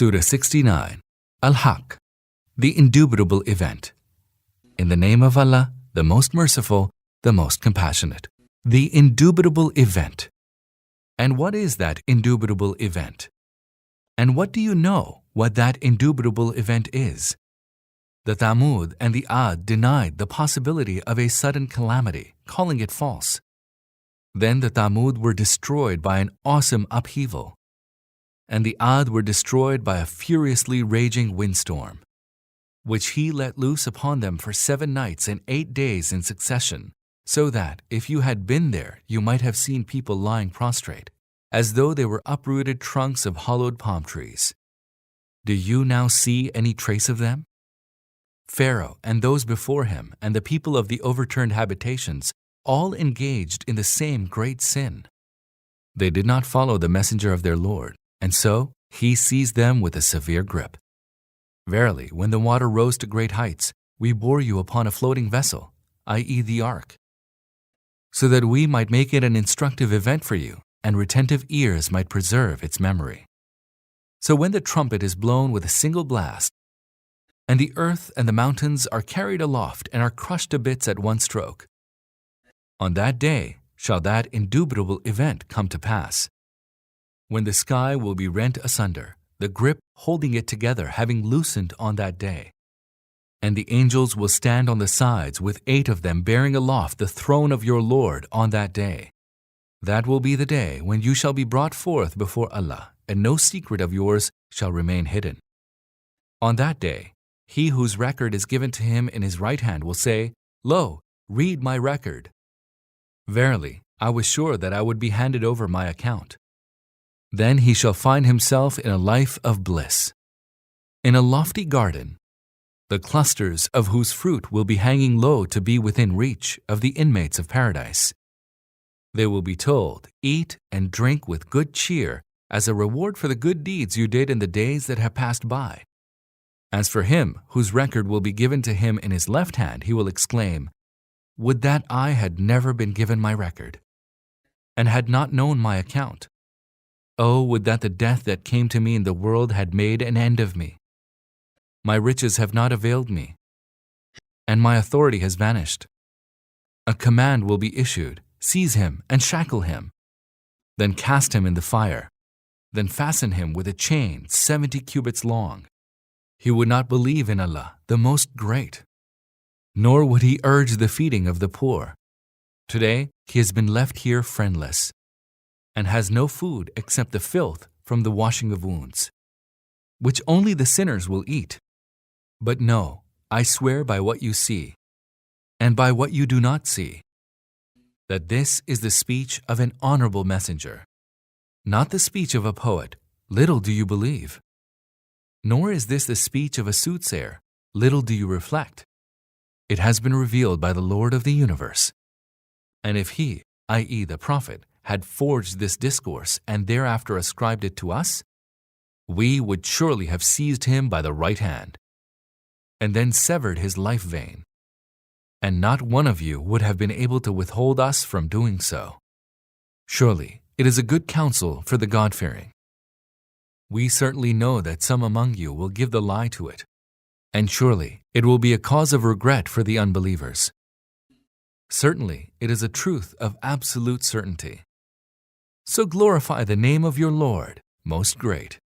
Surah 69, Al-Haqq, the indubitable event. In the name of Allah, the most merciful, the most compassionate. The indubitable event. And what is that indubitable event? And what do you know what that indubitable event is? The Thamud and the Ad denied the possibility of a sudden calamity, calling it false. Then the Thamud were destroyed by an awesome upheaval, and the Ad were destroyed by a furiously raging windstorm, which he let loose upon them for 7 nights and 8 days in succession, so that, if you had been there, you might have seen people lying prostrate, as though they were uprooted trunks of hollowed palm trees. Do you now see any trace of them? Pharaoh and those before him and the people of the overturned habitations all engaged in the same great sin. They did not follow the messenger of their Lord, and so he seized them with a severe grip. Verily, when the water rose to great heights, we bore you upon a floating vessel, i.e. the ark, so that we might make it an instructive event for you, and retentive ears might preserve its memory. So when the trumpet is blown with a single blast, and the earth and the mountains are carried aloft and are crushed to bits at one stroke, on that day shall that indubitable event come to pass, when the sky will be rent asunder, the grip holding it together having loosened on that day. And the angels will stand on the sides with 8 of them bearing aloft the throne of your Lord on that day. That will be the day when you shall be brought forth before Allah, and no secret of yours shall remain hidden. On that day, he whose record is given to him in his right hand will say, Lo, read my record. Verily, I was sure that I would be handed over my account. Then he shall find himself in a life of bliss, in a lofty garden, the clusters of whose fruit will be hanging low to be within reach of the inmates of paradise. They will be told, Eat and drink with good cheer as a reward for the good deeds you did in the days that have passed by. As for him whose record will be given to him in his left hand, he will exclaim, Would that I had never been given my record, and had not known my account. Oh, would that the death that came to me in the world had made an end of me. My riches have not availed me, and my authority has vanished. A command will be issued, Seize him and shackle him, then cast him in the fire, then fasten him with a chain 70 cubits long. He would not believe in Allah, the Most Great, nor would he urge the feeding of the poor. Today he has been left here friendless, and has no food except the filth from the washing of wounds, which only the sinners will eat. But no, I swear by what you see, and by what you do not see, that this is the speech of an honorable messenger, not the speech of a poet. Little do you believe. Nor is this the speech of a soothsayer. Little do you reflect. It has been revealed by the Lord of the universe. And if he, i.e. the Prophet, had forged this discourse and thereafter ascribed it to us, we would surely have seized him by the right hand, and then severed his life vein, and not one of you would have been able to withhold us from doing so. Surely it is a good counsel for the God-fearing. We certainly know that some among you will give the lie to it, and surely it will be a cause of regret for the unbelievers. Certainly it is a truth of absolute certainty. So glorify the name of your Lord, Most Great.